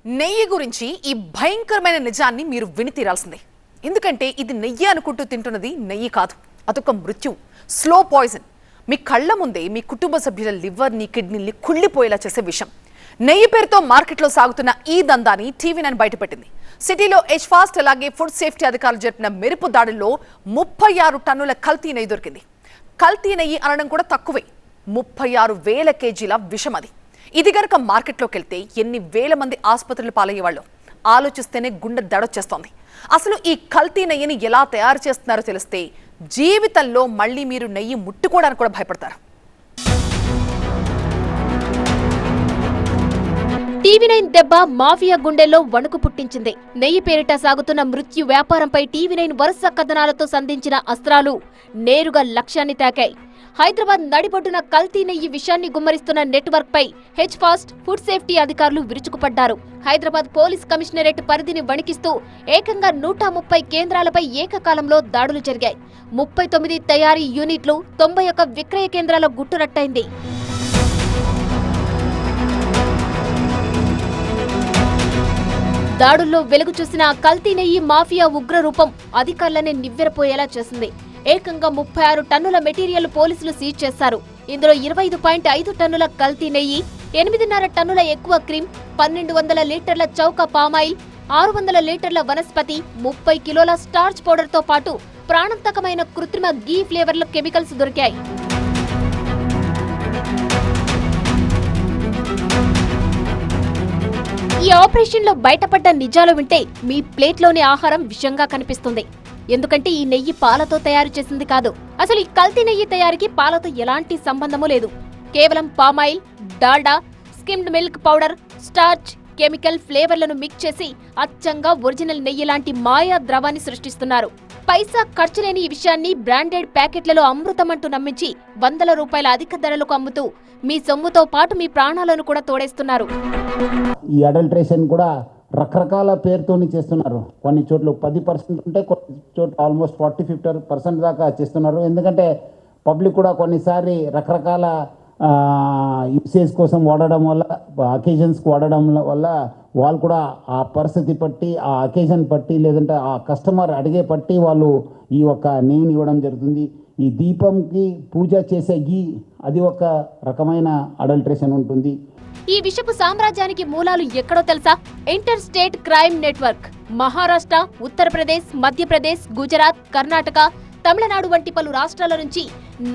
నెయ్యి గురించి ఈ భయంకరమైన నిజాన్ని మీరు విని తీరాల్సిందే. ఎందుకంటే ఇది నెయ్యి అనుకుంటూ తింటున్నది నెయ్యి కాదు, అదొక మృత్యు, స్లో పాయిజన్. మీ కళ్ళ ముందే మీ కుటుంబ సభ్యుల లివర్ని, కిడ్నీని కుళ్ళిపోయేలా చేసే విషయం. నెయ్యి పేరుతో మార్కెట్లో సాగుతున్న ఈ దందాని టీవీ9 బయటపెట్టింది. సిటీలో హెచ్ఫాస్ట్ అలాగే ఫుడ్ సేఫ్టీ అధికారులు జరిపిన మెరుపు దాడుల్లో 36 టన్నుల కల్తీ నెయ్యి దొరికింది. కల్తీ నెయ్యి అనడం కూడా తక్కువే, 36,000 కేజీల విషం అది. ఇది గనక మార్కెట్లోకి వెళ్తే ఎన్ని వేల మంది ఆసుపత్రులు పాలయ్యేవాళ్ళు ఆలోచిస్తేనే గుండె దడొచ్చేస్తోంది. అసలు ఈ కల్తీ నెయ్యిని ఎలా తయారు చేస్తున్నారో తెలిస్తే జీవితంలో మళ్ళీ మీరు నెయ్యి ముట్టుకోవడానికి కూడా భయపడతారు. టీవీ9 దెబ్బ మాఫియా గుండెల్లో వణుకు పుట్టించింది. నెయ్యి పేరిట సాగుతున్న మృత్యు వ్యాపారంపై టీవీ9 వరుస కథనాలతో సంధించిన అస్త్రాలు నేరుగా లక్ష్యాన్ని తాకాయి. హైదరాబాద్ నడిబొడ్డున కల్తీ నెయ్యి విషయాన్ని గుమ్మరిస్తున్న నెట్వర్క్ పై హెచ్ఫాస్ట్, ఫుడ్ సేఫ్టీ అధికారులు విరుచుకుపడ్డారు. హైదరాబాద్ పోలీస్ కమిషనరేట్ పరిధిని వణికిస్తూ ఏకంగా 130 కేంద్రాలపై ఏకకాలంలో దాడులు జరిగాయి. 39 తయారీ యూనిట్లు, 91 విక్రయ కేంద్రాల గుట్టురట్టయింది. దాడుల్లో వెలుగు చూసిన కల్తీ నెయ్యి మాఫియా ఉగ్రరూపం అధికారులనే నివ్వెరపోయేలా చేసింది. ఏకంగా 36 టన్నుల మెటీరియల్ పోలీసులు సీజ్ చేశారు. ఇందులో 25.5 టన్నుల కల్తీ నెయ్యి, 8.5 టన్నుల ఎక్కువ క్రీమ్, 1200 లీటర్ల చౌక పామాయిల్, 600 లీటర్ల వనస్పతి, 30 కిలోల స్టార్చ్ పౌడర్ తో పాటు ప్రాణాంతకమైన కృత్రిమ గీ ఫ్లేవర్ల కెమికల్స్ దొరికాయి. ఈ ఆపరేషన్ లో బయటపడ్డ నిజాలు వింటే మీ ప్లేట్లోని ఆహారం విషంగా కనిపిస్తుంది. ఎందుకంటే ఈ నెయ్యి పాలతో తయారు చేసింది కాదు. అసలు ఈ కల్తీ నెయ్యి తయారీకి పాలతో ఎలాంటి సంబంధము లేదు. కేవలం palm oil, Dalda, skimmed milk powder, starch, chemical ఫ్లేవర్లను మిక్స్ చేసి అచ్చంగా ఒరిజినల్ నెయ్యి లాంటి మాయా ద్రవాన్ని సృష్టిస్తున్నారు. పైసా ఖర్చు లేని ఈ విషయాన్ని బ్రాండెడ్ ప్యాకెట్లలో అమృతమంటూ నమ్మించి వందల రూపాయల అధిక ధరలకు అమ్ముతూ మీ సొమ్ముతో పాటు మీ ప్రాణాలను కూడా తోడేస్తున్నారు. ఈ అడల్ట్రేషన్ కూడా రకరకాల పేరుతోని చేస్తున్నారు. కొన్ని చోట్ల 10% ఉంటే కొన్ని చోట్ల ఆల్మోస్ట్ 40-50% దాకా చేస్తున్నారు. ఎందుకంటే పబ్లిక్ కూడా కొన్నిసారి రకరకాల యూసేజ్ కోసం వాడడం వల్ల, అకేషన్స్కి వాడడం వల్ల వాళ్ళు కూడా ఆ పరిస్థితి పట్టి, ఆ అకేషన్ పట్టి, లేదంటే ఆ కస్టమర్ అడిగే పట్టి వాళ్ళు ఈ ఒక్క నెయ్యిని ఇవ్వడం జరుగుతుంది. ఈ దీపంకి పూజ చేసే గీ, అది ఒక రకమైన అడల్ట్రేషన్ ఉంటుంది. ఈ విషపు సామ్రాజ్యానికి మూలాలు ఎక్కడో తెలుసా? Inter state crime network. Maharashtra, Uttar Pradesh, Madhya Pradesh, Gujarat, Karnataka, Tamil Nadu వంటి పలు రాష్ట్రాల నుంచి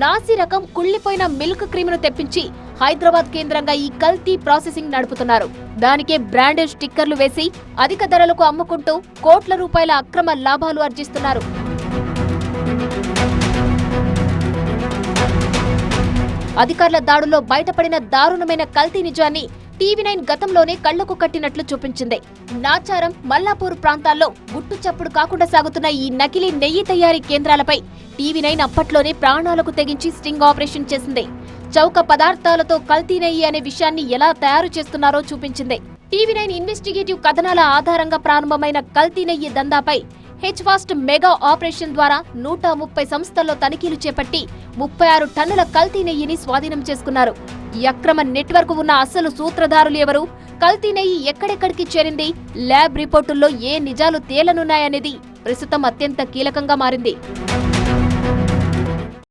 నాసి రకం కుళ్లిపోయిన మిల్క్ క్రీమ్ ను తెప్పించి హైదరాబాద్ కేంద్రంగా ఈ కల్తీ ప్రాసెసింగ్ నడుపుతున్నారు. దానికే బ్రాండెడ్ స్టిక్కర్లు వేసి అధిక ధరలకు అమ్ముకుంటూ కోట్ల రూపాయల అక్రమ లాభాలు ఆర్జిస్తున్నారు. అధికారుల దాడుల్లో బయటపడిన దారుణమైన కల్తీ నిజాన్ని టీవీ9 గతంలోనే కళ్లకు కట్టినట్లు చూపించింది. నాచారం, మల్లాపూర్ ప్రాంతాల్లో గుట్టు చప్పుడు కాకుండా సాగుతున్న ఈ నకిలీ నెయ్యి తయారీ కేంద్రాలపై టీవీ9 అప్పట్లోనే ప్రాణాలకు తెగించి స్టింగ్ ఆపరేషన్ చేసింది. చౌక పదార్థాలతో కల్తీ నెయ్యి అనే విషయాన్ని ఎలా తయారు చేస్తున్నారో చూపించింది. టీవీ9 ఇన్వెస్టిగేటివ్ కథనాల ఆధారంగా ప్రారంభమైన కల్తీ నెయ్యి దందాపై హెచ్ఫాస్ట్ మెగా ఆపరేషన్ ద్వారా 130 సంస్థల్లో తనిఖీలు చేపట్టి 36 టన్నుల కల్తీ నెయ్యిని స్వాధీనం చేసుకున్నారు. ఈ అక్రమ నెట్వర్క్ ఉన్న అసలు సూత్రధారులు ఎవరు? కల్తీ నెయ్యి ఎక్కడెక్కడికి చేరింది? ల్యాబ్ రిపోర్టుల్లో ఏ నిజాలు తేలనున్నాయనేది ప్రస్తుతం అత్యంత కీలకంగా మారింది.